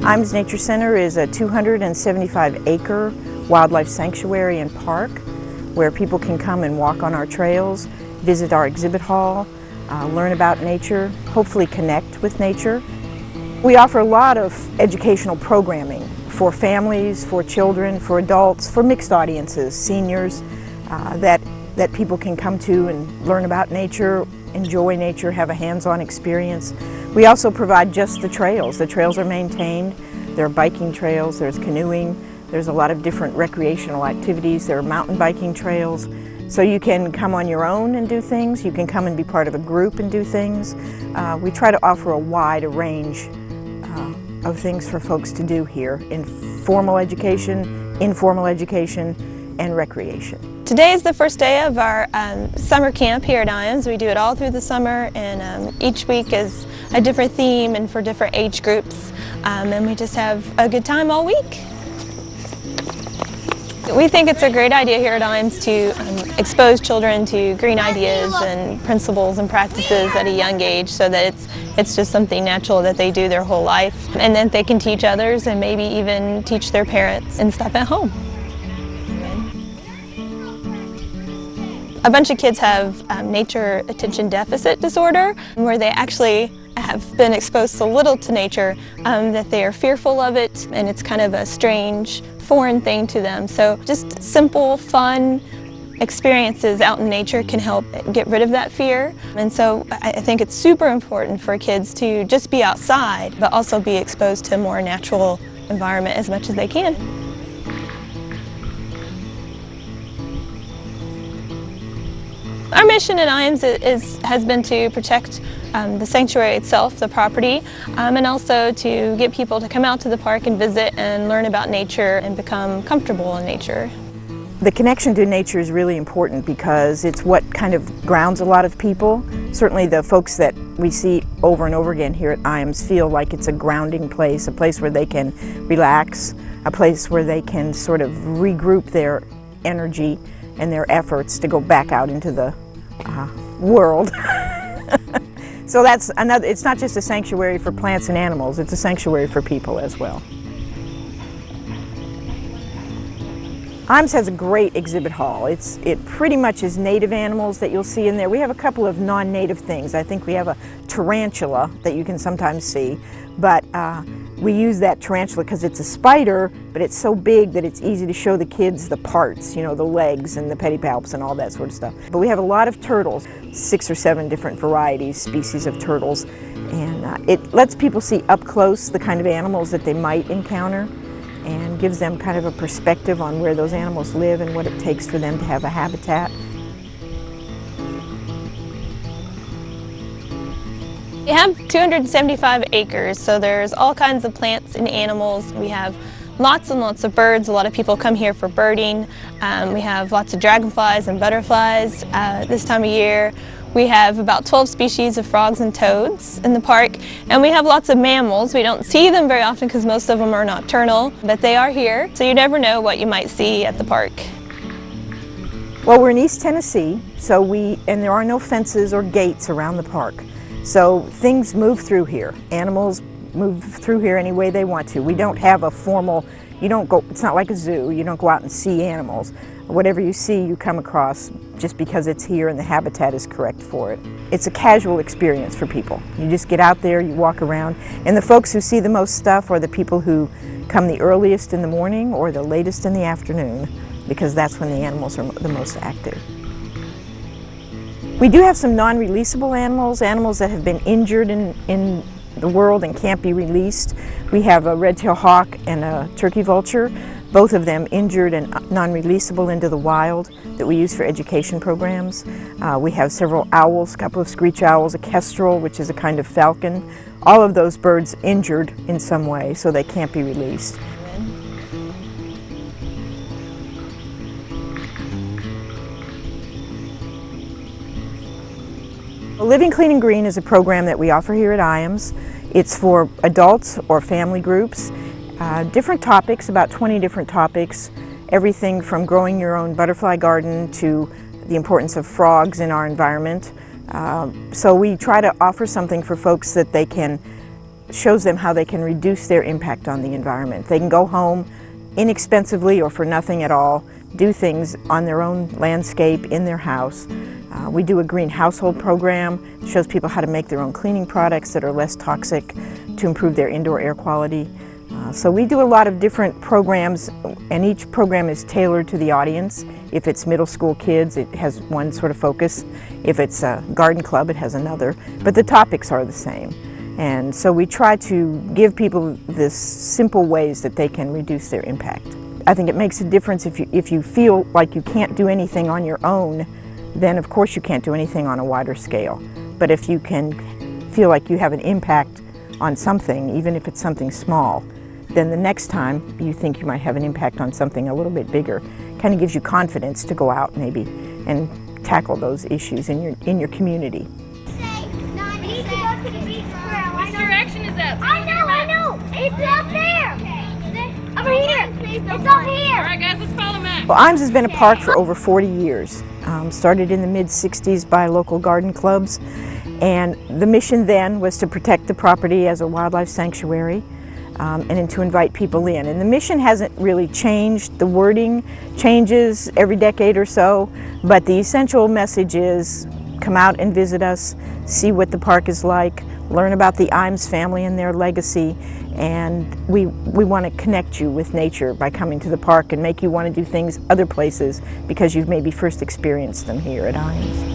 Ijams Nature Center is a 275-acre wildlife sanctuary and park where people can come and walk on our trails, visit our exhibit hall, learn about nature, hopefully connect with nature. We offer a lot of educational programming for families, for children, for adults, for mixed audiences, seniors, that people can come to and learn about nature, enjoy nature, have a hands-on experience. We also provide just the trails. The trails are maintained. There are biking trails, there's canoeing, there's a lot of different recreational activities. There are mountain biking trails. So you can come on your own and do things. You can come and be part of a group and do things. We try to offer a wide range of things for folks to do here in formal education, informal education, and recreation. Today is the first day of our summer camp here at Ijams. We do it all through the summer, and each week is a different theme and for different age groups, and we just have a good time all week. We think it's a great idea here at Ijams to expose children to green ideas and principles and practices at a young age, so that it's just something natural that they do their whole life, and then they can teach others and maybe even teach their parents and stuff at home. A bunch of kids have nature attention deficit disorder, where they actually have been exposed so little to nature that they are fearful of it, and it's kind of a strange, foreign thing to them. So just simple, fun experiences out in nature can help get rid of that fear. And so I think it's super important for kids to just be outside, but also be exposed to a more natural environment as much as they can. Our mission at Ijams has been to protect the sanctuary itself, the property, and also to get people to come out to the park and visit and learn about nature and become comfortable in nature. The connection to nature is really important because it's what kind of grounds a lot of people. Certainly the folks that we see over and over again here at Ijams feel like it's a grounding place, a place where they can relax, a place where they can sort of regroup their energy and their efforts to go back out into the world. So that's another, it's not just a sanctuary for plants and animals, it's a sanctuary for people as well. Ijams has a great exhibit hall. It pretty much is native animals that you'll see in there. We have a couple of non-native things. I think we have a tarantula that you can sometimes see, but we use that tarantula because it's a spider, but it's so big that it's easy to show the kids the parts, you know, the legs and the pedipalps and all that sort of stuff. But we have a lot of turtles, 6 or 7 different varieties, species of turtles, and it lets people see up close the kind of animals that they might encounter, and gives them kind of a perspective on where those animals live and what it takes for them to have a habitat. We have 275 acres, so there's all kinds of plants and animals. We have lots and lots of birds. A lot of people come here for birding. We have lots of dragonflies and butterflies this time of year. We have about 12 species of frogs and toads in the park, and we have lots of mammals. We don't see them very often because most of them are nocturnal, but they are here, so you never know what you might see at the park. Well, we're in East Tennessee, and there are no fences or gates around the park. So things move through here. Animals move through here any way they want to. We don't have a formal, it's not like a zoo, you don't go out and see animals. Whatever you see, you come across just because it's here and the habitat is correct for it. It's a casual experience for people. You just get out there, you walk around, and the folks who see the most stuff are the people who come the earliest in the morning or the latest in the afternoon, because that's when the animals are the most active. We do have some non-releasable animals, animals that have been injured in the world and can't be released. We have a red-tailed hawk and a turkey vulture, both of them injured and non-releasable into the wild, that we use for education programs. We have several owls, a couple of screech owls, a kestrel, which is a kind of falcon. All of those birds injured in some way, so they can't be released. Living Clean and Green is a program that we offer here at Ijams. It's for adults or family groups. Different topics, about 20 different topics, everything from growing your own butterfly garden to the importance of frogs in our environment. So we try to offer something for folks that they can shows them how they can reduce their impact on the environment. They can go home inexpensively or for nothing at all, do things on their own landscape in their house. We do a green household program. It shows people how to make their own cleaning products that are less toxic to improve their indoor air quality. So we do a lot of different programs, and each program is tailored to the audience. If it's middle school kids, it has one sort of focus. If it's a garden club, it has another. But the topics are the same. And so we try to give people this simple ways that they can reduce their impact. I think it makes a difference if you feel like you can't do anything on your own, then of course you can't do anything on a wider scale. But if you can feel like you have an impact on something, even if it's something small, then the next time you think you might have an impact on something a little bit bigger. Kind of gives you confidence to go out maybe and tackle those issues in your community. Which direction is that? I know. It's up there. Over here. It's up here. All right, guys, let's follow Matt. Well, Ijams has been a park for over 40 years. Started in the mid-60s by local garden clubs. And the mission then was to protect the property as a wildlife sanctuary and then to invite people in. And the mission hasn't really changed. The wording changes every decade or so, but the essential message is come out and visit us, see what the park is like, learn about the Ijams family and their legacy, and we want to connect you with nature by coming to the park and make you want to do things other places because you've maybe first experienced them here at Ijams.